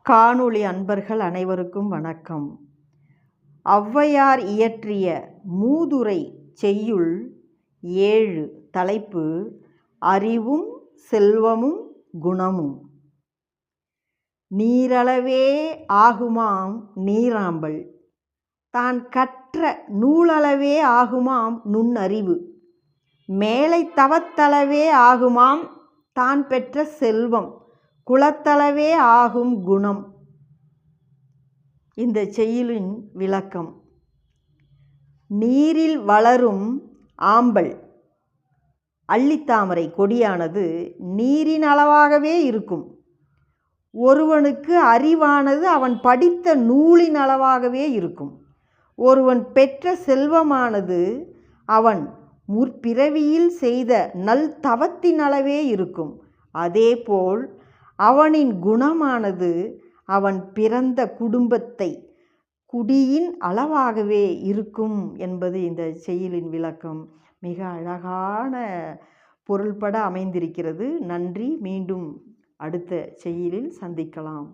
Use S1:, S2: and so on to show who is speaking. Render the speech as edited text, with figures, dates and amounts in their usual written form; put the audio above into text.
S1: காணொளி அன்பர்கள் அனைவருக்கும் வணக்கம். ஔவையார் இயற்றிய மூதுரை செய்யுள் 7. தலைப்பு அறிவும் செல்வமும் குணமும். நீரளவே ஆகுமாம் நீராம்பல், தான் கற்ற நூலளவே ஆகுமாம் நுண்ணறிவு, மேலை தவத்தளவே ஆகுமாம் தான் பெற்ற செல்வம், குலத்தளவே ஆகும் குணம். இந்த செய்யுளின் விளக்கம். நீரில் வளரும் ஆம்பல் அள்ளித்தாமரை கொடியானது நீரின் அளவாகவே இருக்கும். ஒருவனுக்கு அறிவானது அவன் படித்த நூலின் அளவாகவே இருக்கும். ஒருவன் பெற்ற செல்வமானது அவன் முற்பிறவியில் செய்த நல் தவத்தின் அளவே இருக்கும். அதேபோல் அவனின் குணமானது அவன் பிறந்த குடியின் அளவாகவே இருக்கும் என்பது இந்த செய்யுளின் விளக்கம். மிக அழகான பொருள்பட அமைந்திருக்கிறது. நன்றி. மீண்டும் அடுத்த செய்யுளில் சந்திக்கலாம்.